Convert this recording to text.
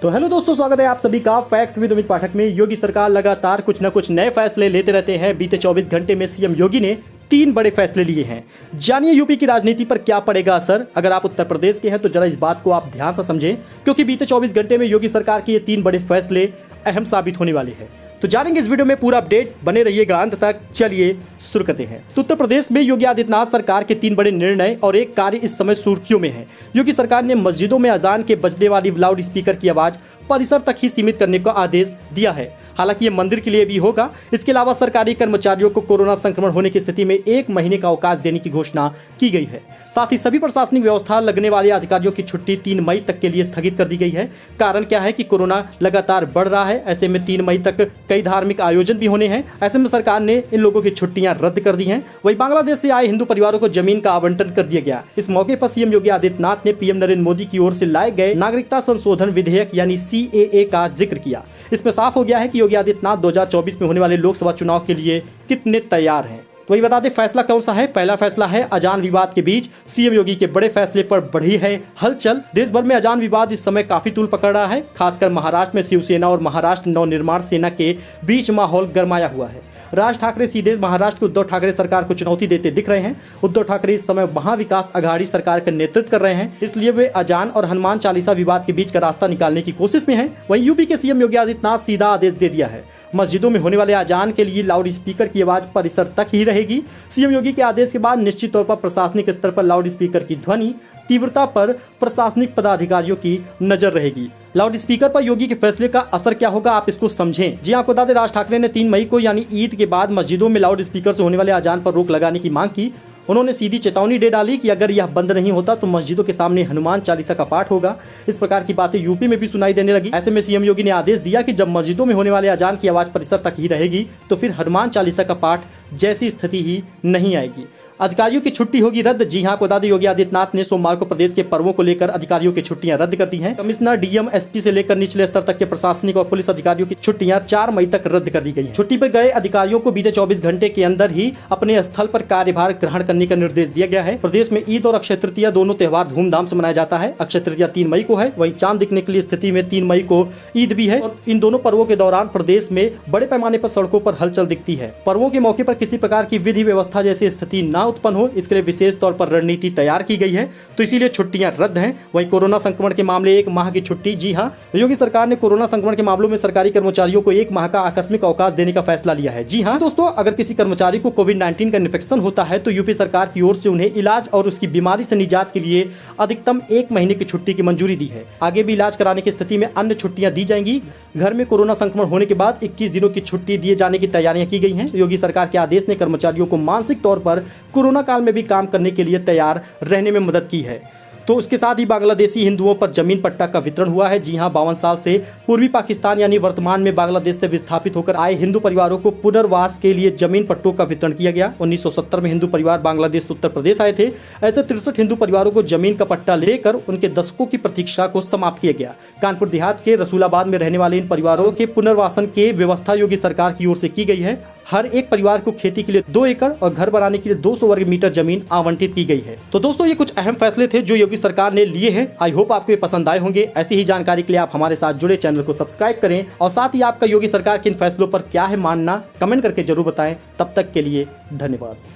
तो हेलो दोस्तों, स्वागत है आप सभी का फैक्ट्स विद अमित पाठक में। योगी सरकार लगातार कुछ न कुछ नए फैसले लेते रहते हैं। बीते 24 घंटे में सीएम योगी ने 3 बड़े फैसले लिए हैं। जानिए यूपी की राजनीति पर क्या पड़ेगा असर। अगर आप उत्तर प्रदेश के हैं तो जरा इस बात को आप ध्यान से समझें, क्योंकि बीते 24 घंटे में योगी सरकार के ये 3 बड़े फैसले अहम साबित होने वाले हैं। तो जानेंगे इस वीडियो में, पूरा अपडेट बने रहिएगा अंत तक। चलिए शुरू करते हैं। तो उत्तर प्रदेश में योगी आदित्यनाथ सरकार के 3 बड़े निर्णय और एक कार्य इस समय सुर्खियों में है। योगी सरकार ने मस्जिदों में अजान के बजने वाली लाउड स्पीकर की आवाज परिसर तक ही सीमित करने का आदेश दिया है। हालांकि ये मंदिर के लिए भी होगा। इसके अलावा सरकारी कर्मचारियों को कोरोना संक्रमण होने की स्थिति में 1 महीने का अवकाश देने की घोषणा की गई है। साथ ही सभी प्रशासनिक व्यवस्था लगने वाले अधिकारियों की छुट्टी 3 मई तक के लिए स्थगित कर दी गई है। कारण क्या है कि कोरोना लगातार बढ़ रहा है। ऐसे में 3 मई तक कई धार्मिक आयोजन भी होने हैं। ऐसे में सरकार ने इन लोगों की छुट्टियां रद्द कर दी हैं। वहीं बांग्लादेश से आए हिंदू परिवारों को जमीन का आवंटन कर दिया गया। इस मौके पर सीएम योगी आदित्यनाथ ने पीएम नरेंद्र मोदी की ओर से लाए गए नागरिकता संशोधन विधेयक यानी CAA का जिक्र किया। इसमें साफ हो गया है कि योगी आदित्यनाथ 2024 में होने वाले लोकसभा चुनाव के लिए कितने तैयार हैं। तो वही बता दें फैसला कौन सा है। पहला फैसला है अजान विवाद के बीच सीएम योगी के बड़े फैसले पर बढ़ी है हलचल। देश भर में अजान विवाद इस समय काफी तूल पकड़ रहा है। खासकर महाराष्ट्र में शिवसेना और महाराष्ट्र नवनिर्माण सेना के बीच माहौल गरमाया हुआ है। राज ठाकरे सीधे महाराष्ट्र के उद्धव ठाकरे सरकार को चुनौती देते दिख रहे हैं। उद्धव ठाकरे इस समय महाविकास आघाड़ी सरकार का नेतृत्व कर रहे हैं, इसलिए वे अजान और हनुमान चालीसा विवाद के बीच का रास्ता निकालने की कोशिश में हैं। वहीं यूपी के सीएम योगी आदित्यनाथ सीधा आदेश दे दिया है। मस्जिदों में होने वाले अजान के लिए लाउड स्पीकर की आवाज परिसर तक ही रहेगी। सीएम योगी के आदेश के बाद निश्चित तौर पर प्रशासनिक स्तर पर लाउड स्पीकर की ध्वनि तीव्रता पर प्रशासनिक पदाधिकारियों की नजर रहेगी। लाउड स्पीकर पर योगी के फैसले का असर क्या होगा, आप इसको समझें। जी आपको बता दें, राज ठाकरे ने 3 मई को यानी ईद के बाद मस्जिदों में लाउड स्पीकर से होने वाले अजान पर रोक लगाने की मांग की। उन्होंने सीधी चेतावनी दे डाली कि अगर यह बंद नहीं होता तो मस्जिदों के सामने हनुमान चालीसा का पाठ होगा। इस प्रकार की बातें यूपी में भी सुनाई देने लगी। ऐसे में सीएम योगी ने आदेश दिया कि जब मस्जिदों में होने वाले अजान की आवाज परिसर तक ही रहेगी तो फिर हनुमान चालीसा का पाठ जैसी स्थिति ही नहीं आएगी। अधिकारियों की छुट्टी होगी रद्द। जी हां, बता दें योगी आदित्यनाथ ने सोमवार को प्रदेश के पर्वों को लेकर अधिकारियों की छुट्टियां रद्द कर दी हैं। कमिश्नर, डीएम, एसपी से लेकर निचले स्तर तक के प्रशासनिक और पुलिस अधिकारियों की छुट्टियां 4 मई तक रद्द कर दी गई हैं। छुट्टी पर गए अधिकारियों को बीते 24 घंटे के अंदर ही अपने स्थल पर कार्यभार ग्रहण करने का निर्देश दिया गया है। प्रदेश में ईद और अक्षय तृतीया दोनों त्योहार धूमधाम से मनाया जाता है। अक्षय तृतीया 3 मई को है, वहीं चांद दिखने की स्थिति में 3 मई को ईद भी है। और इन दोनों पर्वों के दौरान प्रदेश में बड़े पैमाने पर सड़कों पर हलचल दिखती है। पर्वों के मौके पर किसी प्रकार की विधि व्यवस्था जैसी स्थिति न उत्पन्न हो, इसके लिए विशेष तौर पर रणनीति तैयार की गई है। तो इसीलिए छुट्टियां रद्द हैं। वहीं कोरोना संक्रमण के मामले 1 माह की छुट्टी। जी हां, योगी सरकार ने कोरोना संक्रमण के मामलों में सरकारी कर्मचारियों को 1 माह का आकस्मिक अवकाश देने का फैसला लिया है। जी हां दोस्तों, अगर किसी कर्मचारी को कोविड-19 का इन्फेक्शन होता है तो यूपी सरकार की ओर से उन्हें इलाज और उसकी बीमारी से निजात के लिए अधिकतम 1 महीने की छुट्टी की मंजूरी दी है। आगे भी इलाज कराने की स्थिति में अन्य छुट्टियां दी जाएंगी। घर में कोरोना संक्रमण होने के बाद 21 दिनों की छुट्टी दिए जाने की तैयारियां की गई हैं। योगी सरकार के आदेश ने कर्मचारियों को मानसिक तौर पर कोरोना काल में भी काम करने के लिए तैयार रहने में मदद की है। तो उसके साथ ही बांग्लादेशी हिंदुओं पर जमीन पट्टा का वितरण हुआ है। जी हां, 52 साल से पूर्वी पाकिस्तान यानी वर्तमान में बांग्लादेश से विस्थापित होकर आए हिंदू परिवारों को पुनर्वास के लिए जमीन पट्टों का वितरण किया गया। 1970 में हिंदू परिवार बांग्लादेश से उत्तर प्रदेश आए थे। ऐसे 63 हिंदू परिवारों को जमीन का पट्टा लेकर उनके दशकों की प्रतीक्षा को समाप्त किया गया। कानपुर देहात के रसूलाबाद में रहने वाले इन परिवारों के पुनर्वासन की व्यवस्था योगी सरकार की ओर से की गई है। हर एक परिवार को खेती के लिए 2 एकड़ और घर बनाने के लिए 200 वर्ग मीटर जमीन आवंटित की गई है। तो दोस्तों, ये कुछ अहम फैसले थे जो योगी सरकार ने लिए हैं। आई होप आपको ये पसंद आए होंगे। ऐसी ही जानकारी के लिए आप हमारे साथ जुड़े, चैनल को सब्सक्राइब करें और साथ ही आपका योगी सरकार के इन फैसलों पर क्या है मानना, कमेंट करके जरूर बताएं। तब तक के लिए धन्यवाद।